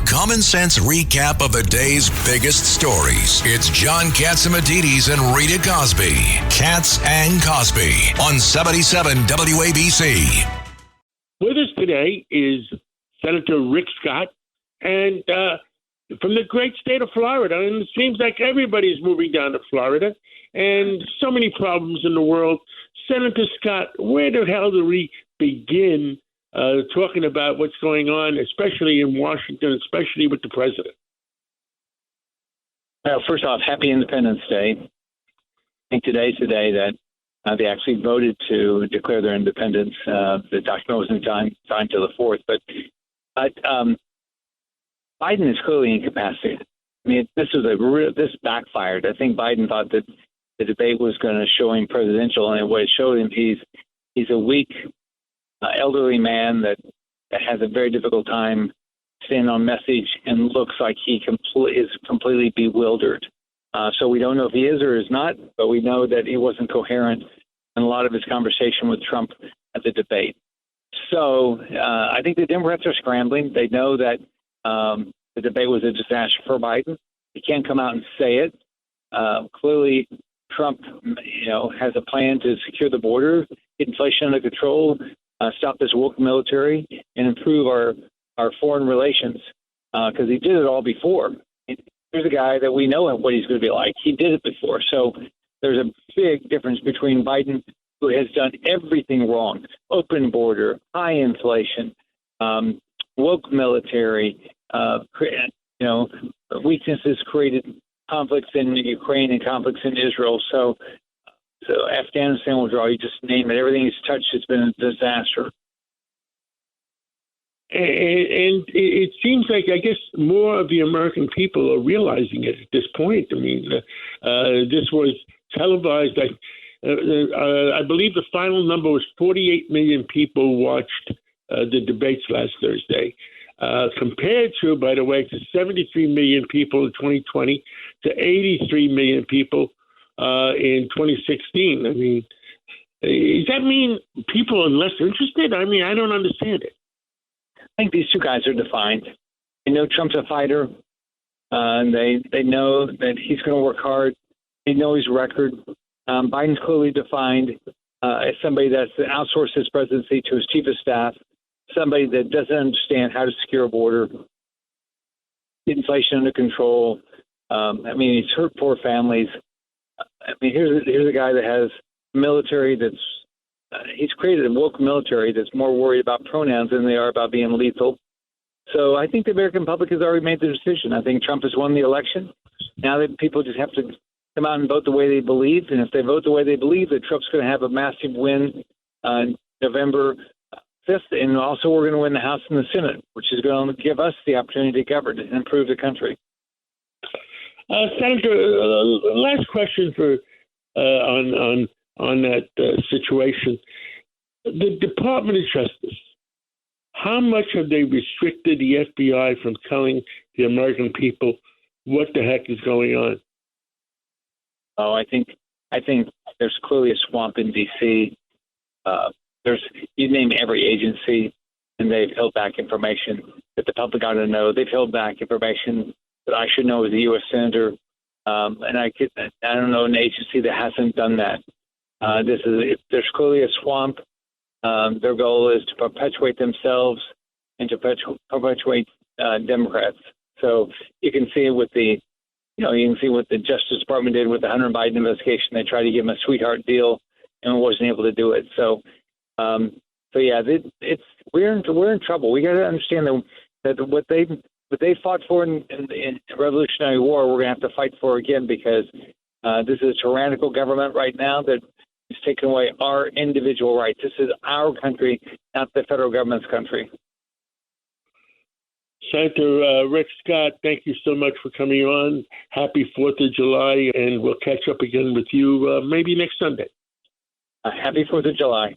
common sense recap of the day's biggest stories. It's John Catsimatidis and Rita Cosby. Katz and Cosby on 77 WABC. With us today is Senator Rick Scott, and from the great state of Florida. And it seems like everybody's moving down to Florida, and so many problems in the world. Senator Scott, where the hell do we begin talking about what's going on, especially in Washington, especially with the president? Well, first off, happy Independence Day. I think today's the day that they actually voted to declare their independence. The document wasn't signed till the 4th, but Biden is clearly incapacitated. I mean, this backfired. I think Biden thought that the debate was going to show him presidential, and what it showed him, he's a weak, elderly man that has a very difficult time staying on message and looks like he is completely bewildered. So we don't know if he is or is not, but we know that he wasn't coherent in a lot of his conversation with Trump at the debate. So I think the Democrats are scrambling. They know that the debate was a disaster for Biden. He can't come out and say it. Clearly, Trump, has a plan to secure the border, get inflation under control, stop this woke military, and improve our foreign relations. Because he did it all before. Here's a guy that we know what he's going to be like. He did it before. So there's a big difference between Biden, who has done everything wrong: open border, high inflation, woke military, weaknesses created conflicts in Ukraine and conflicts in Israel. So Afghanistan withdrawal, you just name it. Everything he's touched has been a disaster. And it seems like, I guess, more of the American people are realizing it at this point. I mean, this was televised. I believe the final number was 48 million people watched the debates last Thursday, compared to, by the way, to 73 million people in 2020, to 83 million people in 2016. I mean, does that mean people are less interested? I mean, I don't understand it. I think these two guys are defined. They know Trump's a fighter. And they know that he's going to work hard. They know his record. Biden's clearly defined as somebody that's outsourced his presidency to his chief of staff, somebody that doesn't understand how to secure a border, get inflation under control. He's hurt poor families. Here's a guy that has military that's he's created a woke military that's more worried about pronouns than they are about being lethal. So I think the American public has already made the decision. I think Trump has won the election. Now that people just have to come out and vote the way they believe. And if they vote the way they believe, that Trump's going to have a massive win November 5th. And also we're going to win the House and the Senate, which is going to give us the opportunity to govern and improve the country. Senator, last question for on that situation. The Department of Justice, how much have they restricted the FBI from telling the American people what the heck is going on? Oh, I think there's clearly a swamp in D.C. You name every agency, and they've held back information that the public ought to know. They've held back information that I should know as a U.S. senator, and I don't know an agency that hasn't done that. There's clearly a swamp. Their goal is to perpetuate themselves and to perpetuate Democrats. So you can see what the Justice Department did with the Hunter Biden investigation. They tried to give him a sweetheart deal and wasn't able to do it. We're in trouble. We got to understand that what they fought for in the Revolutionary War, we're going to have to fight for again, because this is a tyrannical government right now that is taking away our individual rights. This is our country, not the federal government's country. Senator Rick Scott, thank you so much for coming on. Happy 4th of July, and we'll catch up again with you maybe next Sunday. Happy 4th of July.